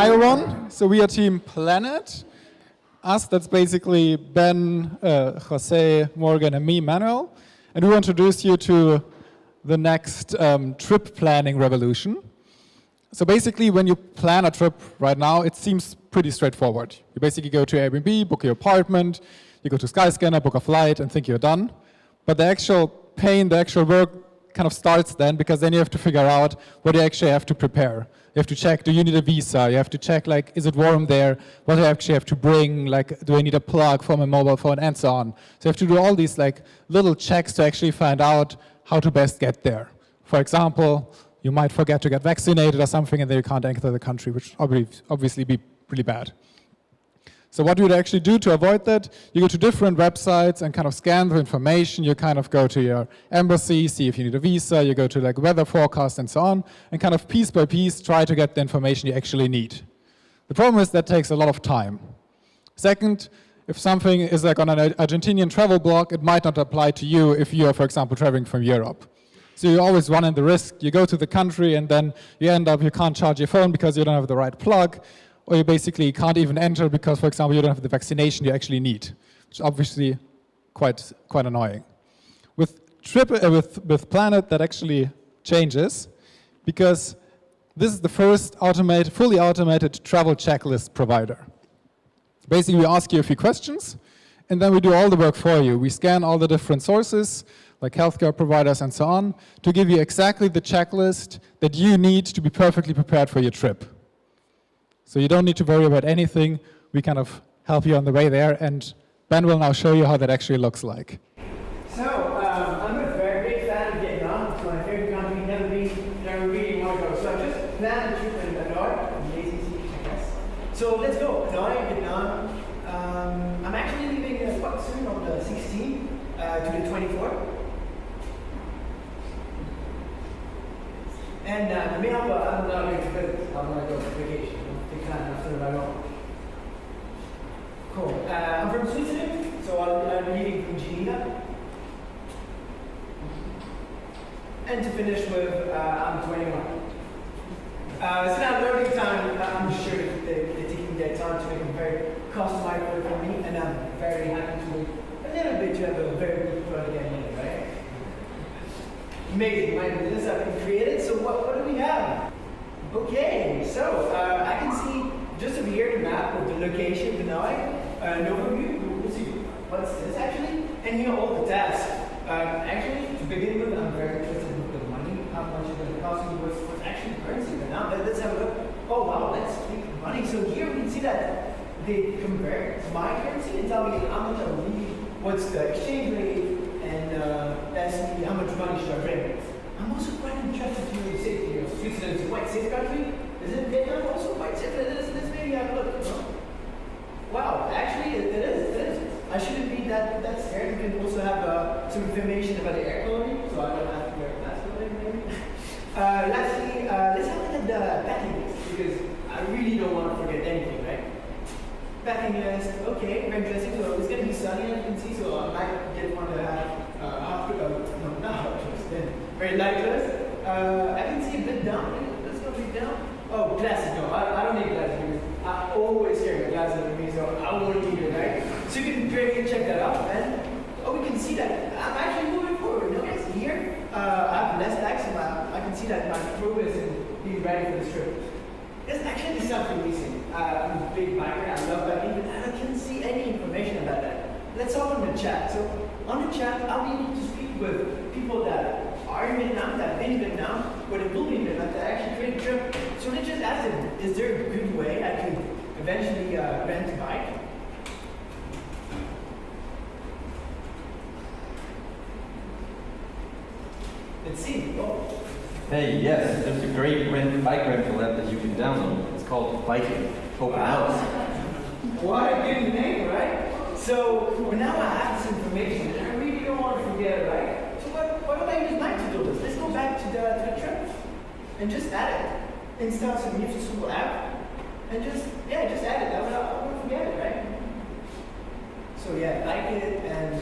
Hi everyone. So we are team Planit. Us, that's basically Ben, Jose, Morgan, and me, Manuel. And we want to introduce you to the next trip planning revolution. So basically, when you plan a trip right now, it seems pretty straightforward. You basically go to Airbnb, book your apartment, you go to Skyscanner, book a flight, and think you're done. But the actual pain, the actual work kind of starts then, because then you have to figure out what you actually have to prepare. You have to check, do you need a visa? You have to check, like, is it warm there? What do I actually have to bring? Like, do I need a plug for my mobile phone? And so on. So you have to do all these, like, little checks to actually find out how to best get there. For example, you might forget to get vaccinated or something, and then you can't enter the country, which obviously be really bad. So what you would actually do to avoid that, you go to different websites and kind of scan the information. You kind of go to your embassy, see if you need a visa. You go to like weather forecast and so on, and kind of piece by piece try to get the information you actually need. The problem is that takes a lot of time. Second, if something is like on an Argentinian travel blog, it might not apply to you if you are, for example, traveling from Europe. So you always run in the risk. You go to the country and then you end up, you can't charge your phone because you don't have the right plug. Or you basically can't even enter because, for example, you don't have the vaccination you actually need, which is obviously quite annoying. With Planit, that actually changes, because this is the first fully automated travel checklist provider. Basically, we ask you a few questions, and then we do all the work for you. We scan all the different sources, like healthcare providers and so on, to give you exactly the checklist that you need to be perfectly prepared for your trip. So you don't need to worry about anything. We kind of help you on the way there, and Ben will now show you how that actually looks like. So, I'm a very big fan of Vietnam. It's my favorite country, never really want to go. So I just planned a trip in Hanoi, the ACC, I guess. So let's go, Hanoi, Vietnam. I'm actually leaving quite soon on the 16th to the 24th. And I'm not going to visit, I'm going to go on vacation. Cool. I'm from Switzerland, so I'm leaving from Geneva. And to finish with, I'm 21. So now learning time, I'm sure they're taking their time to make it very customizable for me, and I'm very happy to wait a little bit to have a very good fun again, right? Amazing, my business has been created, so what do we have? Okay, so I can see just over here the map of the location of Hanoi, an overview. We'll see what's this actually, and here all the tasks. Actually, to begin with, I'm very interested in the money, how much it's going to cost me, what's actually currency. But now let's have a look. Oh wow, let's speak of money. So here we can see that they convert my currency and tell me how much I need, what's the exchange rate, and ask me how much money should I bring. I'm also quite interested to say, Switzerland is a quite safe country. Isn't Vietnam also quite safe? Let's maybe have a look. Wow, actually it is. I shouldn't be that scared. You can also have some information about the air quality, so I don't have to wear a mask maybe. Lastly, let's have a look at the packing list, because I really don't want to forget anything, right? Packing list, okay, very interesting. So it's going to be sunny, as you can see, so I might get one to have very light dress. I can see a bit down. Let's go a bit down. Oh, glasses. No, I don't need glasses because I always carry my glasses with me, so I won't need it, right? So you can very check that out, and we can see that I'm actually moving forward. Notice here, I have less tax, so I can see that my progress in being ready for this trip. There's actually something missing. I'm a big biker. I love biking, but I can't see any information about that. Let's hop on the chat. So on the chat, I'll be able to speak with people that are in Vietnam, that have been in Vietnam, or they will be in Vietnam, that actually create a trip. So let's just ask them, is there a good way I could eventually rent a bike? Let's see. Oh. Hey, yes, there's a great bike rental app that you can download. It's called Biking. Open House. What a good name, right? So now I have this information, and I really don't want to forget it, right? So what do I use mine to do this? Let's go back to the trip and just add it. Install some useful app and just add it. I won't forget it, right? So yeah, like it and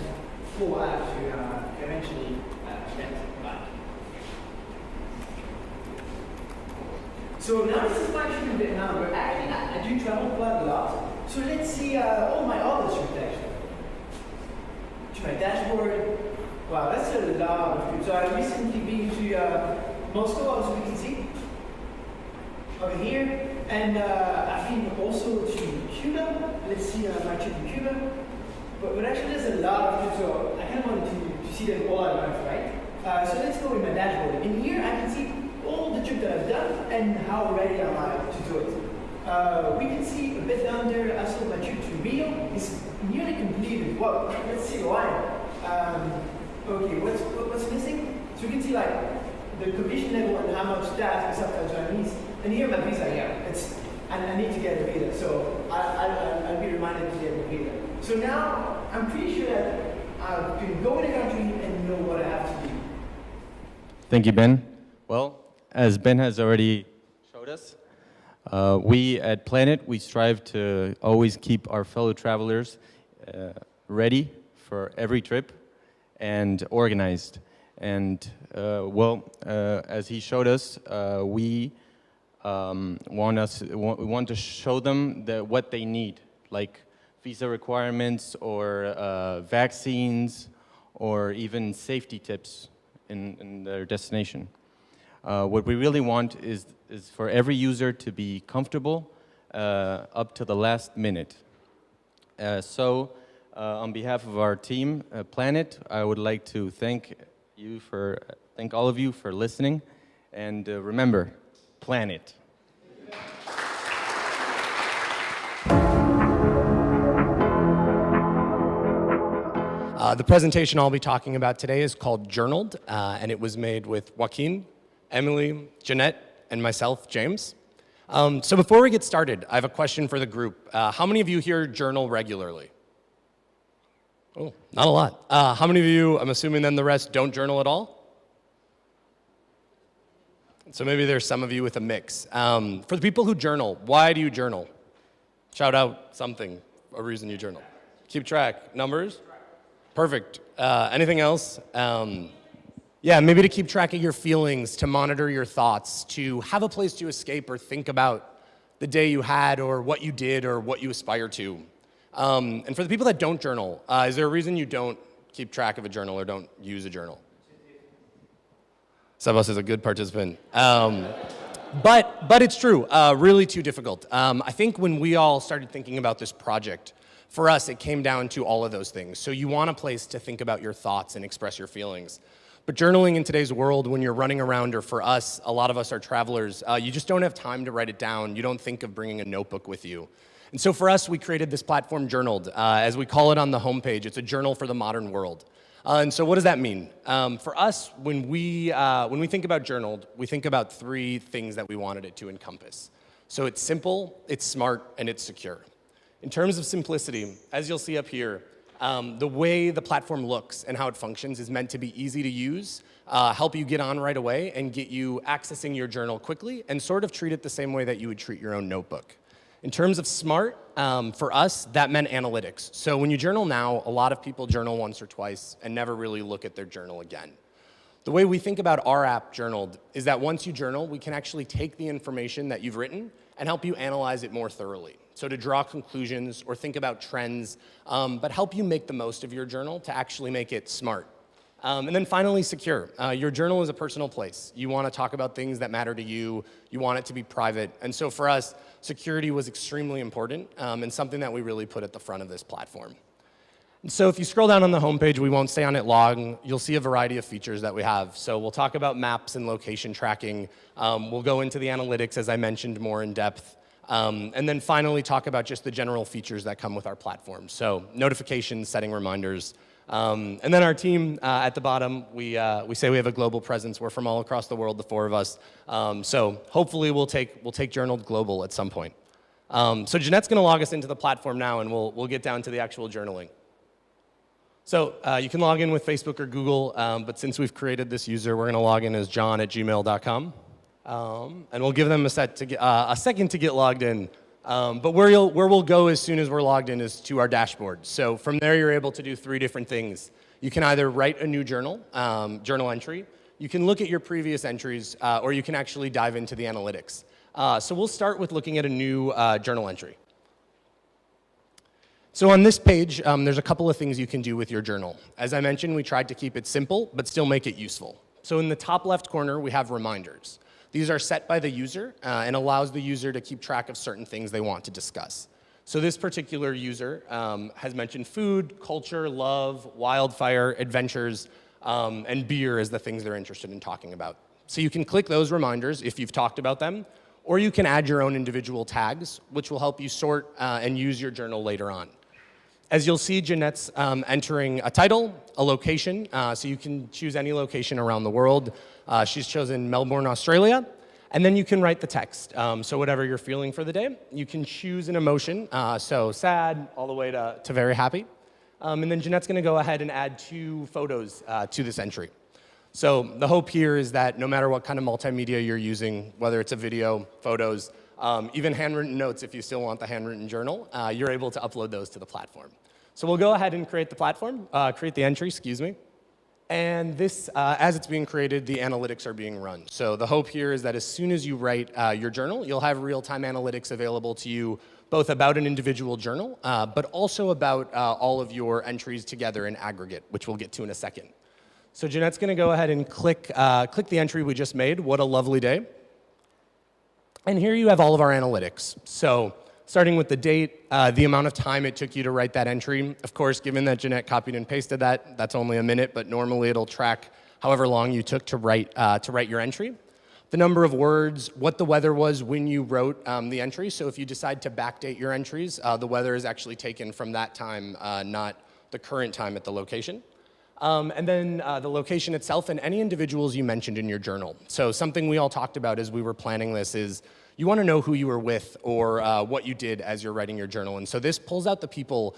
full app to eventually rent a bike. So now this is my trip in Vietnam, but actually I do travel quite a lot. So let's see all my other trips actually. To my dashboard. Wow, that's a lot of trips. So I've recently been to Moscow, as we can see, over here. And I've been also to Cuba. Let's see my trip in Cuba. But actually there's a lot of trips, so I kind of wanted to see them all at once, right? So let's go with my dashboard. In here I can see all the trips that I've done and how ready am I to do it. We can see a bit down there, I saw my trip to Rio is nearly completed. Well, let's see why. Okay, what's missing? So you can see like the completion level and how much that is up to Chinese. And here my visa, yeah, I need to get a visa, so I'll be reminded to get a visa. So now I'm pretty sure that I can go in the country and know what I have to do. Thank you, Ben. Well, as Ben has already showed us, we at Planit, we strive to always keep our fellow travelers ready for every trip and organized. And as he showed us, we want to show them what they need, like visa requirements or vaccines or even safety tips in their destination. What we really want is for every user to be comfortable up to the last minute. On behalf of our team, Planit, I would like to thank all of you for listening, and remember, Planit. The presentation I'll be talking about today is called JRNLD, and it was made with Joaquin, Emily, Jeanette, and myself, James. So before we get started, I have a question for the group. How many of you here journal regularly? Oh, not a lot. How many of you, I'm assuming then the rest, don't journal at all? So maybe there's some of you with a mix. For the people who journal, why do you journal? Shout out something, a reason you journal. Keep track. Numbers? Perfect. Anything else? Yeah, maybe to keep track of your feelings, to monitor your thoughts, to have a place to escape or think about the day you had or what you did or what you aspire to. And for the people that don't journal, is there a reason you don't keep track of a journal or don't use a journal? Sebas is a good participant. But it's true, really too difficult. I think when we all started thinking about this project, for us, it came down to all of those things. So you want a place to think about your thoughts and express your feelings. But journaling in today's world, when you're running around, or for us, a lot of us are travelers, you just don't have time to write it down. You don't think of bringing a notebook with you. And so for us, we created this platform, JRNLD. As we call it on the homepage, it's a journal for the modern world. And so what does that mean? For us, when we think about JRNLD, we think about three things that we wanted it to encompass. So it's simple, it's smart, and it's secure. In terms of simplicity, as you'll see up here, the way the platform looks and how it functions is meant to be easy to use, help you get on right away, and get you accessing your journal quickly, and sort of treat it the same way that you would treat your own notebook. In terms of smart, for us, that meant analytics. So when you journal now, a lot of people journal once or twice and never really look at their journal again. The way we think about our app, JRNLD, is that once you journal, we can actually take the information that you've written and help you analyze it more thoroughly. So to draw conclusions or think about trends, but help you make the most of your journal to actually make it smart. And then finally, secure. Your journal is a personal place. You want to talk about things that matter to you. You want it to be private. And so for us, security was extremely important and something that we really put at the front of this platform. And so if you scroll down on the homepage, we won't stay on it long. You'll see a variety of features that we have. So we'll talk about maps and location tracking. We'll go into the analytics, as I mentioned, more in depth. And then finally talk about just the general features that come with our platform. So notifications, setting reminders. And then our team at the bottom, we say we have a global presence. We're from all across the world, the four of us. So hopefully we'll take JRNLD global at some point. So Jeanette's going to log us into the platform now, and we'll get down to the actual journaling. So you can log in with Facebook or Google, but since we've created this user, we're going to log in as john@gmail.com. And we'll give them a second to get logged in. But where we'll go as soon as we're logged in is to our dashboard. So from there, you're able to do three different things. You can either write a new journal entry, you can look at your previous entries, or you can actually dive into the analytics. So we'll start with looking at a new journal entry. So on this page, there's a couple of things you can do with your journal. As I mentioned, we tried to keep it simple, but still make it useful. So in the top left corner, we have reminders. These are set by the user and allows the user to keep track of certain things they want to discuss. So this particular user has mentioned food, culture, love, wildfire, adventures, and beer as the things they're interested in talking about. So you can click those reminders if you've talked about them, or you can add your own individual tags, which will help you sort and use your journal later on. As you'll see, Jeanette's entering a title, a location, so you can choose any location around the world. She's chosen Melbourne, Australia, and then you can write the text. So whatever you're feeling for the day, you can choose an emotion, so sad all the way to very happy. And then Jeanette's gonna go ahead and add 2 photos to this entry. So the hope here is that no matter what kind of multimedia you're using, whether it's a video, photos, even handwritten notes, if you still want the handwritten journal, you're able to upload those to the platform. So we'll go ahead and create the entry, excuse me. And this, as it's being created, the analytics are being run. So the hope here is that as soon as you write your journal, you'll have real-time analytics available to you, both about an individual journal, but also about all of your entries together in aggregate, which we'll get to in a second. So Jeanette's gonna go ahead and click the entry we just made, What a Lovely Day. And here you have all of our analytics. So starting with the date, the amount of time it took you to write that entry. Of course, given that Jeanette copied and pasted that, that's only a minute, but normally it'll track however long you took to write your entry. The number of words, what the weather was when you wrote the entry. So if you decide to backdate your entries, the weather is actually taken from that time, not the current time at the location. And then the location itself and any individuals you mentioned in your journal. So something we all talked about as we were planning this is you want to know who you were with or what you did as you're writing your journal. And so this pulls out the people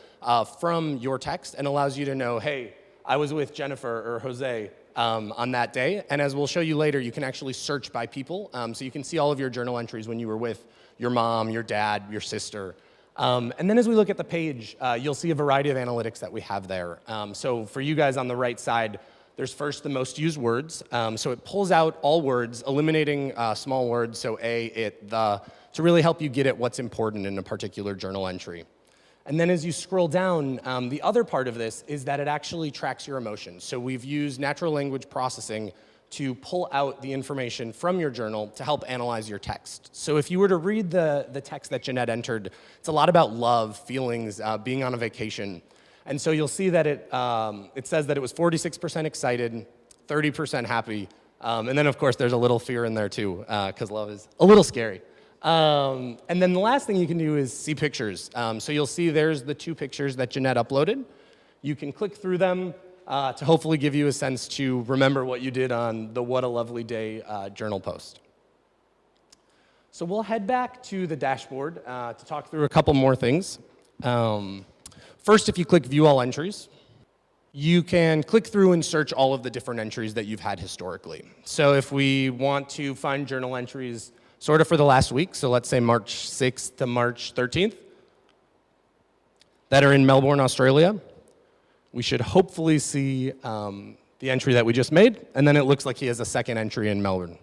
from your text and allows you to know, hey, I was with Jennifer or Jose on that day. And as we'll show you later, you can actually search by people. So you can see all of your journal entries when you were with your mom, your dad, your sister. And then as we look at the page, you'll see a variety of analytics that we have there. So for you guys on the right side, there's first the most used words. So it pulls out all words, eliminating small words, so a, it, the, to really help you get at what's important in a particular journal entry. And then as you scroll down, the other part of this is that it actually tracks your emotions. So we've used natural language processing to pull out the information from your journal to help analyze your text. So if you were to read the text that Jeanette entered, it's a lot about love, feelings, being on a vacation. And so you'll see that it says that it was 46% excited, 30% happy, and then of course there's a little fear in there too, because love is a little scary. And then the last thing you can do is see pictures. So you'll see there's the 2 pictures that Jeanette uploaded. You can click through them to hopefully give you a sense to remember what you did on the What a Lovely Day journal post. So we'll head back to the dashboard to talk through a couple more things. First, if you click View All Entries, you can click through and search all of the different entries that you've had historically. So if we want to find journal entries sort of for the last week, so let's say March 6th to March 13th, that are in Melbourne, Australia, we should hopefully see the entry that we just made, and then it looks like he has a second entry in Melbourne.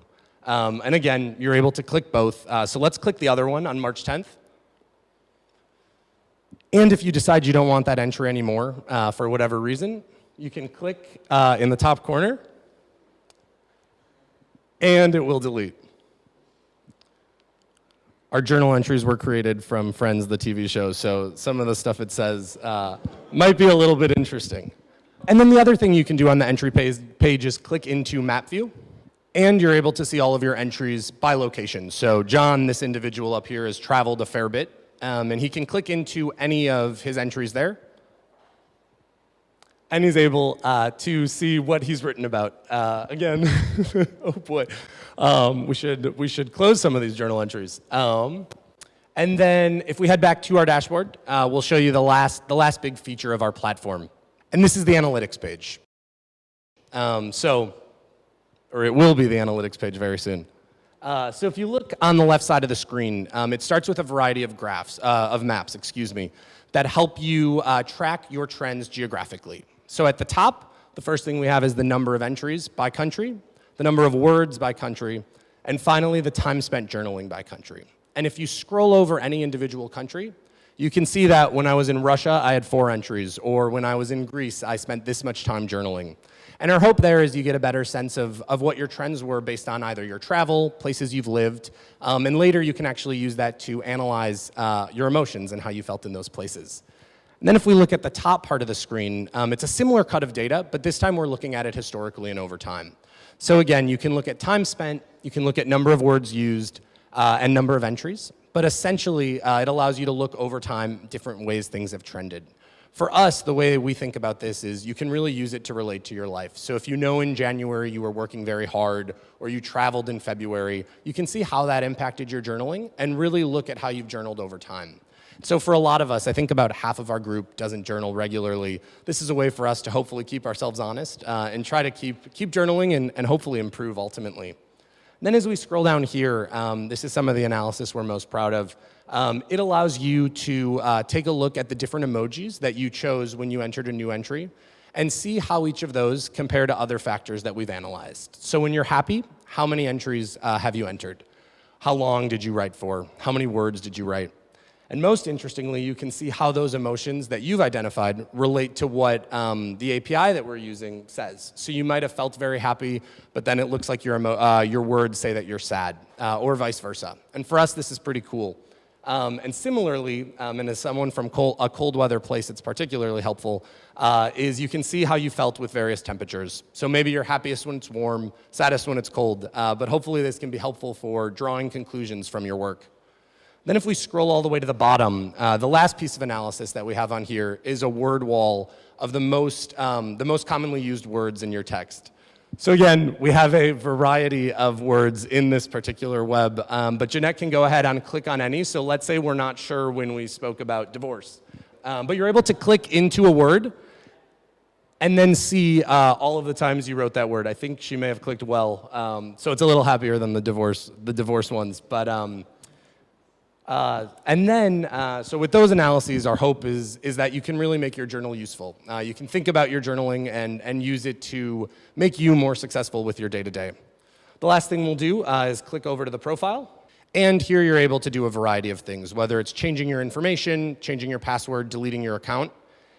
And again, you're able to click both. So let's click the other one on March 10th. And if you decide you don't want that entry anymore for whatever reason, you can click in the top corner, and it will delete. Our journal entries were created from Friends, the TV show, so some of the stuff it says might be a little bit interesting. And then the other thing you can do on the entry page is click into Map View, and you're able to see all of your entries by location. So John, this individual up here, has traveled a fair bit, and he can click into any of his entries there, and he's able to see what he's written about. Again, oh boy, we should close some of these journal entries. And then if we head back to our dashboard, we'll show you the last big feature of our platform, and this is the analytics page. Or it will be the analytics page very soon. So if you look on the left side of the screen, it starts with a variety of maps, that help you track your trends geographically. So at the top, the first thing we have is the number of entries by country, the number of words by country, And finally, the time spent journaling by country. And if you scroll over any individual country, you can see that when I was in Russia, I had 4 entries, or when I was in Greece, I spent this much time journaling. And our hope there is you get a better sense of what your trends were based on either your travel, places you've lived, and later you can actually use that to analyze your emotions and how you felt in those places. And then if we look at the top part of the screen, it's a similar cut of data, but this time we're looking at it historically and over time. So again, you can look at time spent, you can look at number of words used, and number of entries. But essentially, it allows you to look over time, different ways things have trended. For us, the way we think about this is you can really use it to relate to your life. So if you know in January you were working very hard, or you traveled in February, you can see how that impacted your journaling and really look at how you've journaled over time. So for a lot of us, I think about half of our group doesn't journal regularly. This is a way for us to hopefully keep ourselves honest and try to keep journaling and hopefully improve ultimately. Then as we scroll down here, this is some of the analysis we're most proud of. It allows you to take a look at the different emojis that you chose when you entered a new entry and see how each of those compare to other factors that we've analyzed. So when you're happy, how many entries have you entered? How long did you write for? How many words did you write? And most interestingly, you can see how those emotions that you've identified relate to what the API that we're using says. So you might have felt very happy, but then it looks like your words say that you're sad, or vice versa. And for us, this is pretty cool. And similarly, and as someone from a cold weather place, it's particularly helpful, is you can see how you felt with various temperatures. So maybe you're happiest when it's warm, saddest when it's cold, but hopefully this can be helpful for drawing conclusions from your work. Then if we scroll all the way to the bottom, the last piece of analysis that we have on here is a word wall of the most commonly used words in your text. So again, we have a variety of words in this particular web, but Jeanette can go ahead and click on any. So let's say we're not sure when we spoke about divorce. But you're able to click into a word and then see all of the times you wrote that word. I think she may have clicked well, so it's a little happier than the divorce ones. But so with those analyses, our hope is that you can really make your journal useful. You can think about your journaling and use it to make you more successful with your day-to-day. The last thing we'll do is click over to the profile. And here you're able to do a variety of things, whether it's changing your information, changing your password, deleting your account.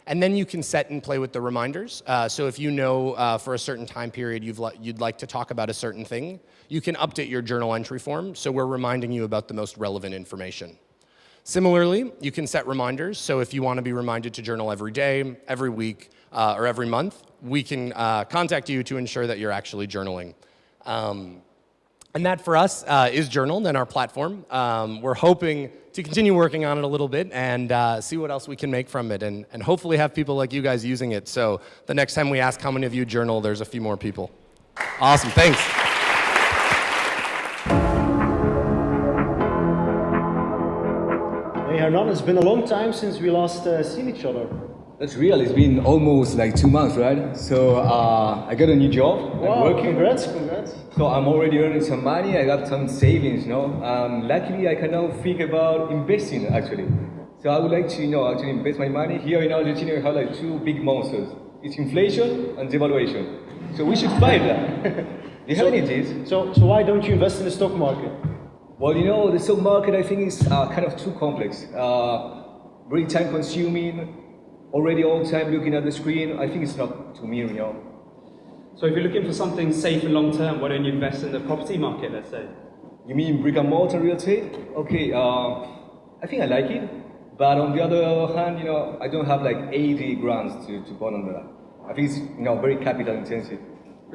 And then you can set and play with the reminders. So if you know for a certain time period you'd like to talk about a certain thing, you can update your journal entry form, so we're reminding you about the most relevant information. Similarly, you can set reminders, so if you want to be reminded to journal every day, every week, or every month, we can contact you to ensure that you're actually journaling. And that for us is Journaled and our platform. We're hoping to continue working on it a little bit and see what else we can make from it and hopefully have people like you guys using it. So the next time we ask how many of you journal, there's a few more people. Awesome, thanks. Hey Hernan, it's been a long time since we last seen each other. That's real, it's been almost like 2 months, right? So I got a new job. Wow, I'm working. congrats. So I'm already earning some money, I got some savings, you know. Luckily I can now think about investing actually. So I would like to, actually invest my money. Here in Argentina we have like 2 big monsters. It's inflation and devaluation. So we should fight that. You have any ideas? So why don't you invest in the stock market? Well, the stock market I think is kind of too complex. Very time consuming, already all the time looking at the screen. I think it's not to me, So if you're looking for something safe and long term, why don't you invest in the property market, let's say? You mean brick and mortar real estate? Okay, I think I like it. But on the other hand, I don't have like 80 grants to put on that. I think it's, very capital intensive.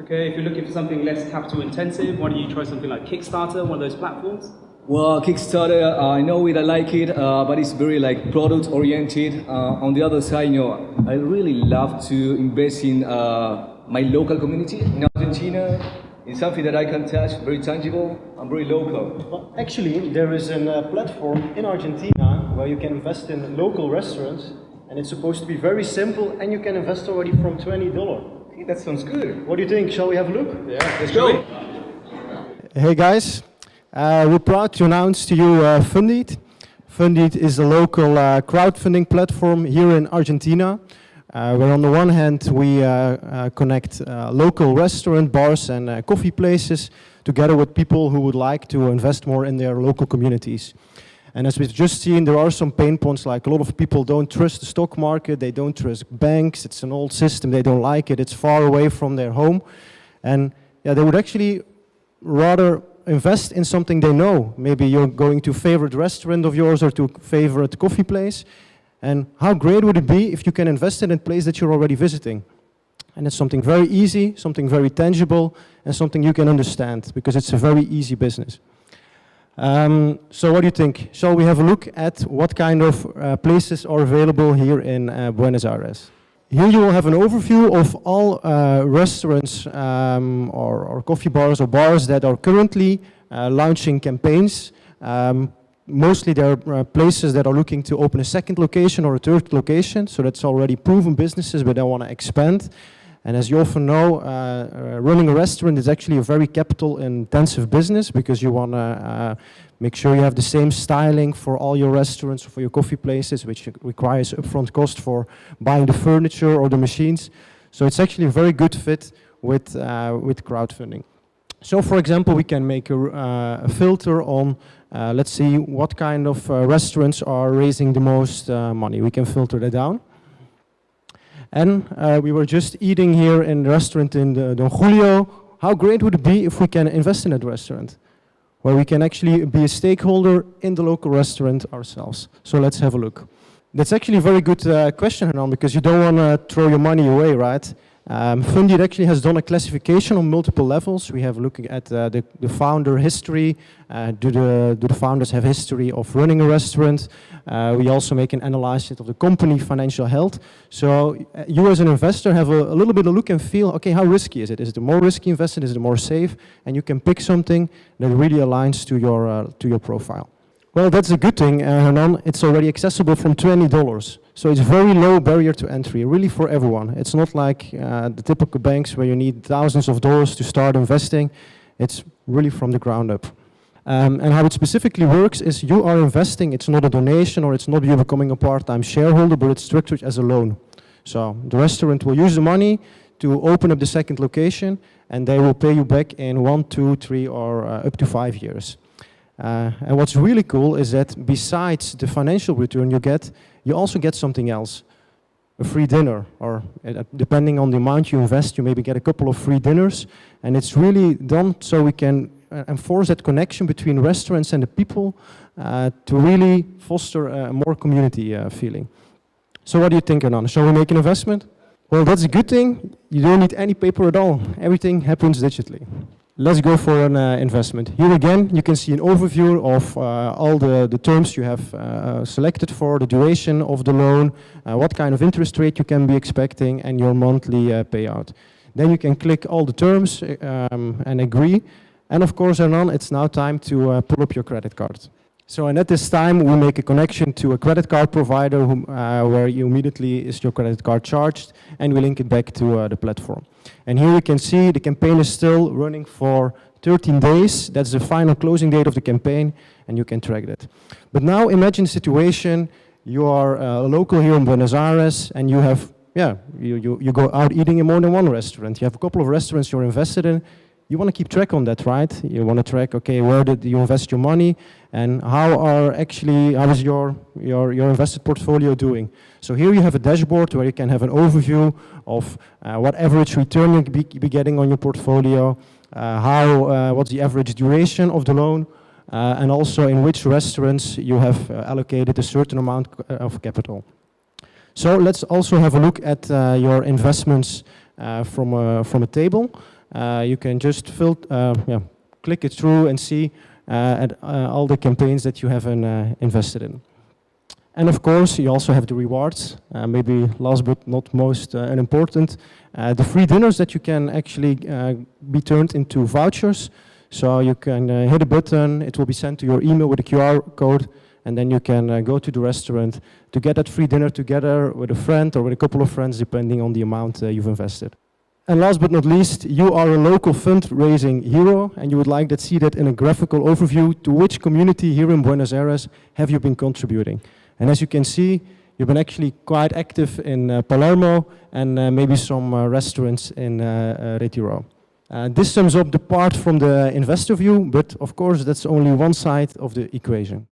Okay, if you're looking for something less capital intensive, why don't you try something like Kickstarter, one of those platforms? Well, Kickstarter, I know it, I like it, but it's very like product oriented. On the other side, I really love to invest in my local community in Argentina, in something that I can touch, very tangible and very local. Well, actually, there is a platform in Argentina where you can invest in local restaurants, and it's supposed to be very simple, and you can invest already from $20. Okay, that sounds good. What do you think? Shall we have a look? Yeah, let's go. Hey guys, we're proud to announce to you Fundeat. Fundeat is a local crowdfunding platform here in Argentina, where on the one hand we connect local restaurant, bars and coffee places together with people who would like to invest more in their local communities. And as we've just seen, there are some pain points, like a lot of people don't trust the stock market, they don't trust banks, it's an old system, they don't like it, it's far away from their home. And yeah, they would actually rather invest in something they know. Maybe you're going to a favorite restaurant of yours or to a favorite coffee place. And how great would it be if you can invest in a place that you're already visiting? And it's something very easy, something very tangible, and something you can understand, because it's a very easy business. So what do you think? Shall we have a look at what kind of places are available here in Buenos Aires? Here you will have an overview of all restaurants or coffee bars or bars that are currently launching campaigns. Mostly there are places that are looking to open a second location or a third location, so that's already proven businesses, but they want to expand. And as you often know, running a restaurant is actually a very capital-intensive business, because you want to make sure you have the same styling for all your restaurants, for your coffee places, which requires upfront cost for buying the furniture or the machines. So it's actually a very good fit with crowdfunding. So for example, we can make a filter on, let's see what kind of restaurants are raising the most money. We can filter that down. And we were just eating here in the restaurant in Don Julio. How great would it be if we can invest in that restaurant, where we can actually be a stakeholder in the local restaurant ourselves? So let's have a look. That's actually a very good question, Hernan, because you don't want to throw your money away, right? Fundeat actually has done a classification on multiple levels. We have looking at the founder history. Do the founders have history of running a restaurant? We also make an analysis of the company financial health. So you as an investor have a little bit of look and feel, okay, how risky is it? Is it a more risky investment? Is it more safe? And you can pick something that really aligns to your profile. Well, that's a good thing, Hernan. It's already accessible from $20. So it's very low barrier to entry, really for everyone. It's not like the typical banks where you need thousands of dollars to start investing. It's really from the ground up. And how it specifically works is you are investing. It's not a donation, or it's not you becoming a part-time shareholder, but it's structured as a loan. So the restaurant will use the money to open up the second location, and they will pay you back in 1, 2, 3, or up to 5 years. And what's really cool is that besides the financial return you also get something else. A free dinner, or depending on the amount you invest, you maybe get a couple of free dinners. And it's really done so we can enforce that connection between restaurants and the people to really foster a more community feeling. So what do you think, Hernan? Shall we make an investment? Well, that's a good thing. You don't need any paper at all. Everything happens digitally. Let's go for an investment. Here again, you can see an overview of all the terms you have selected for, the duration of the loan, what kind of interest rate you can be expecting, and your monthly payout. Then you can click all the terms and agree. And of course, Hernan, it's now time to pull up your credit card. So, and at this time, we make a connection to a credit card provider where you immediately is your credit card charged, and we link it back to the platform. And here you can see the campaign is still running for 13 days. That's the final closing date of the campaign, and you can track that. But now imagine a situation, you are a local here in Buenos Aires, and you have, you go out eating in more than one restaurant. You have a couple of restaurants you're invested in. You want to keep track on that, right? You want to track, okay, where did you invest your money, and how is your invested portfolio doing? So here you have a dashboard where you can have an overview of what average return you'll be getting on your portfolio, what's the average duration of the loan, and also in which restaurants you have allocated a certain amount of capital. So let's also have a look at your investments from a table. You can just click it through and see all the campaigns that you have invested in. And of course, you also have the rewards, maybe last but not most unimportant, the free dinners that you can actually be turned into vouchers. So you can hit a button, it will be sent to your email with a QR code, and then you can go to the restaurant to get that free dinner together with a friend or with a couple of friends, depending on the amount you've invested. And last but not least, you are a local fundraising hero, and you would like to see that in a graphical overview to which community here in Buenos Aires have you been contributing. And as you can see, You've been actually quite active in Palermo and maybe some restaurants in Retiro. This sums up the part from the investor view, but of course that's only one side of the equation.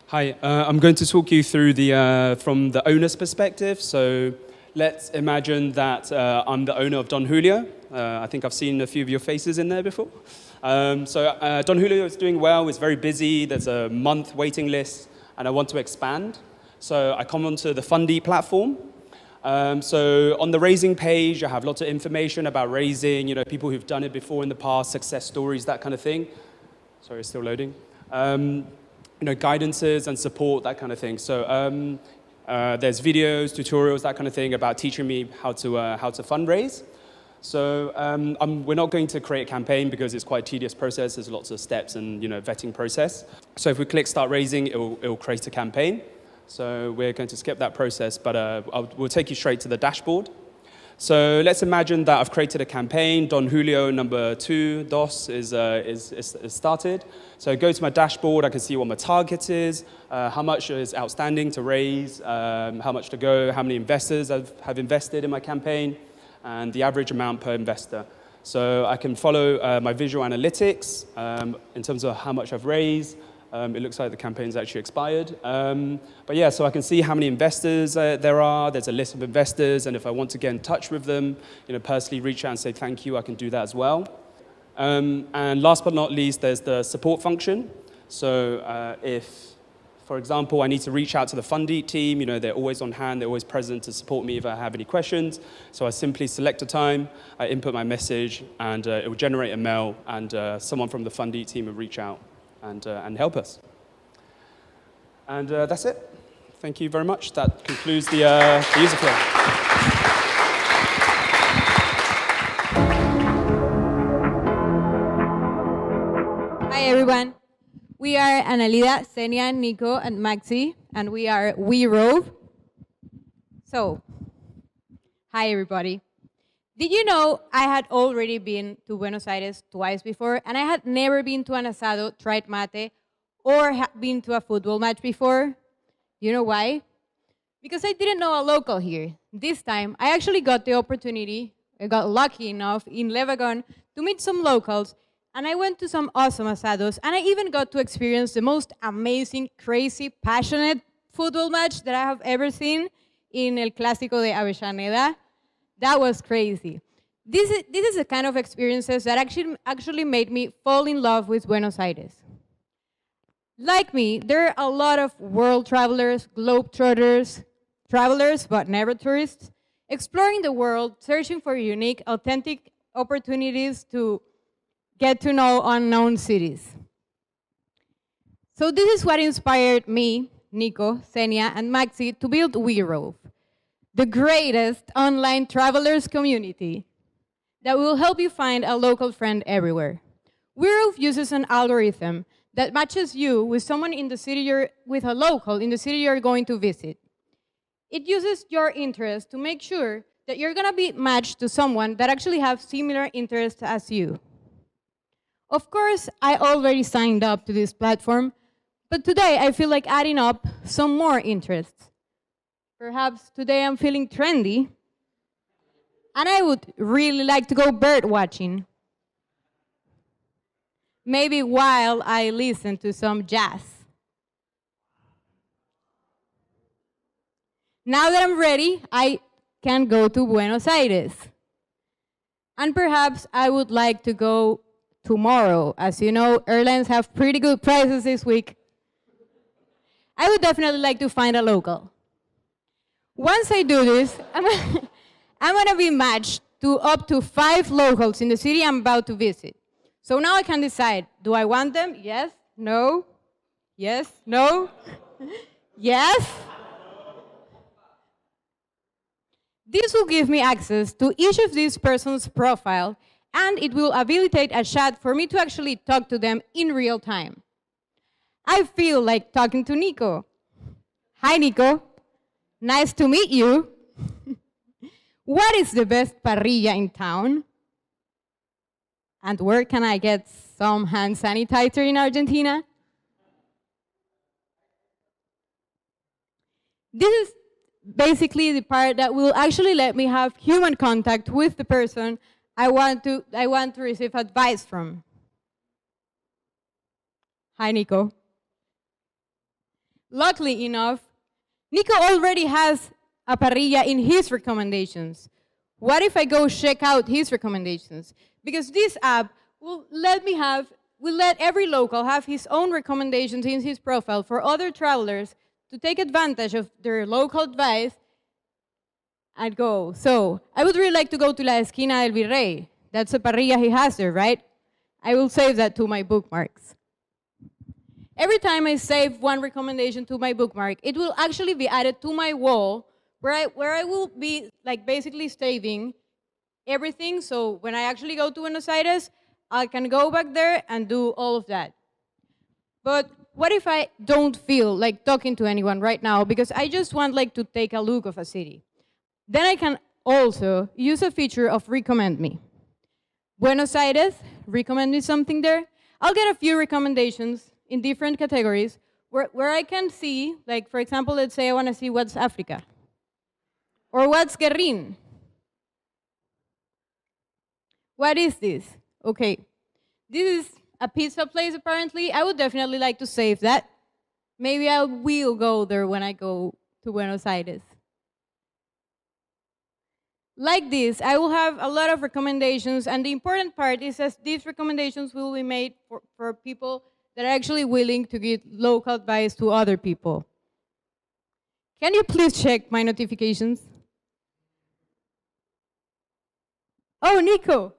Hi, I'm going to talk you through from the owner's perspective. So let's imagine that I'm the owner of Don Julio. I think I've seen a few of your faces in there before. Don Julio is doing well, it's very busy, there's a month waiting list, and I want to expand. So I come onto the Fundeat platform. So on the raising page, I have lots of information about raising, people who've done it before in the past, success stories, that kind of thing. Sorry, it's still loading. Guidances and support, that kind of thing. So there's videos, tutorials, that kind of thing about teaching me how to fundraise. So we're not going to create a campaign because it's quite a tedious process. There's lots of steps and vetting process. So if we click start raising, it'll create a campaign. So we're going to skip that process, but we'll take you straight to the dashboard. So let's imagine that I've created a campaign. Don Julio number 2, DOS, is started. So I go to my dashboard, I can see what my target is, how much is outstanding to raise, how much to go, how many investors have invested in my campaign, and the average amount per investor. So I can follow my visual analytics in terms of how much I've raised. It looks like the campaign's actually expired. But yeah, so I can see how many investors there are. There's a list of investors, and if I want to get in touch with them, personally reach out and say thank you, I can do that as well. And last but not least, there's the support function. So if, for example, I need to reach out to the Fundeat team, they're always on hand, they're always present to support me if I have any questions. So I simply select a time, I input my message, and it will generate a mail, and someone from the Fundeat team will reach out and help us. And that's it. Thank you very much. That concludes the user flow. Hi, everyone. We are Analida, Xenia, Nico, and Maxi, and we are WeRove. So, hi, everybody. Did you know I had already been to Buenos Aires twice before, and I had never been to an asado, tried mate, or been to a football match before? You know why? Because I didn't know a local here. This time, I actually got the opportunity, I got lucky enough in Wagon to meet some locals, and I went to some awesome asados, and I even got to experience the most amazing, crazy, passionate football match that I have ever seen in El Clásico de Avellaneda. That was crazy. This is the kind of experiences that actually made me fall in love with Buenos Aires. Like me, there are a lot of world travelers, globetrotters, travelers but never tourists, exploring the world, searching for unique, authentic opportunities to get to know unknown cities. So this is what inspired me, Nico, Xenia, and Maxi to build WeRove, the greatest online travelers community that will help you find a local friend everywhere. WeRove uses an algorithm that matches you with someone in the city with a local in the city you're going to visit. It uses your interests to make sure that you're gonna be matched to someone that actually have similar interests as you. Of course, I already signed up to this platform, but today I feel like adding up some more interests. Perhaps today I'm feeling trendy, and I would really like to go bird watching. Maybe while I listen to some jazz. Now that I'm ready, I can go to Buenos Aires. And perhaps I would like to go tomorrow. As you know, airlines have pretty good prices this week. I would definitely like to find a local. Once I do this, I'm gonna be matched to up to 5 locals in the city I'm about to visit. So now I can decide, do I want them? Yes, no, yes, no, yes. This will give me access to each of these person's profile, and it will habilitate a chat for me to actually talk to them in real time. I feel like talking to Nico. Hi, Nico. Nice to meet you. What is the best parrilla in town? And where can I get some hand sanitizer in Argentina? This is basically the part that will actually let me have human contact with the person I want to receive advice from. Hi, Nico. Luckily enough, Nico already has a parrilla in his recommendations. What if I go check out his recommendations? Because this app will let every local have his own recommendations in his profile for other travelers to take advantage of their local advice and go. So I would really like to go to La Esquina del Virrey. That's a parrilla he has there, right? I will save that to my bookmarks. Every time I save one recommendation to my bookmark, it will actually be added to my wall where I will be like basically saving everything. So when I actually go to Buenos Aires, I can go back there and do all of that. But what if I don't feel like talking to anyone right now because I just want like to take a look of a city? Then I can also use a feature of recommend me. Buenos Aires, recommend me something there. I'll get a few recommendations in different categories where I can see, like for example, let's say I want to see what's Africa or what's Guerrin. What is this? Okay, this is a pizza place apparently. I would definitely like to save that. Maybe I will go there when I go to Buenos Aires. Like this, I will have a lot of recommendations, and the important part is that these recommendations will be made for people that are actually willing to give local advice to other people. Can you please check my notifications? Oh, Nico.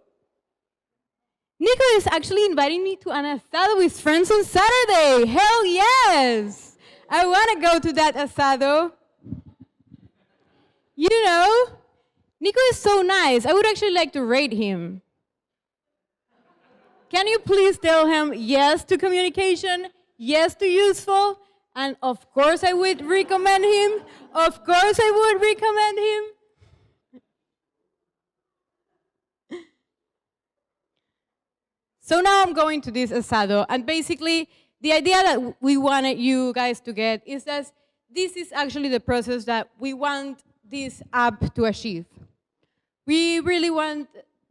Nico is actually inviting me to an asado with friends on Saturday. Hell yes! I want to go to that asado. You know, Nico is so nice. I would actually like to rate him. Can you please tell him yes to communication, yes to useful, and of course I would recommend him. Of course I would recommend him. So now I'm going to this asado, and basically the idea that we wanted you guys to get is that this is actually the process that we want this app to achieve. We really want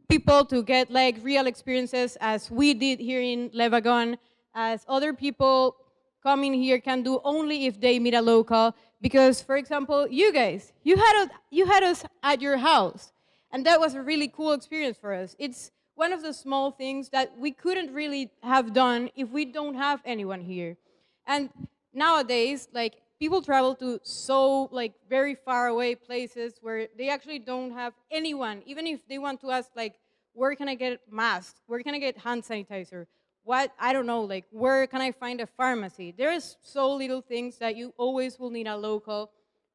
people to get like real experiences as we did here in Wagon, as other people coming here can do only if they meet a local. Because, for example, you guys, you had us at your house, and that was a really cool experience for us. It's one of the small things that we couldn't really have done if we don't have anyone here. And nowadays, like, people travel to so like very far away places where they actually don't have anyone, even if they want to ask like, where can I get masks? Where can I get hand sanitizer? What, I don't know, like, where can I find a pharmacy? There's so little things that you always will need a local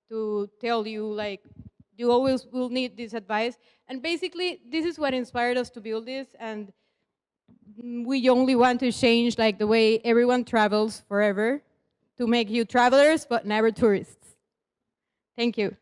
to tell you, like, you always will need this advice. And basically, this is what inspired us to build this, and we only want to change like the way everyone travels forever to make you travelers, but never tourists. Thank you.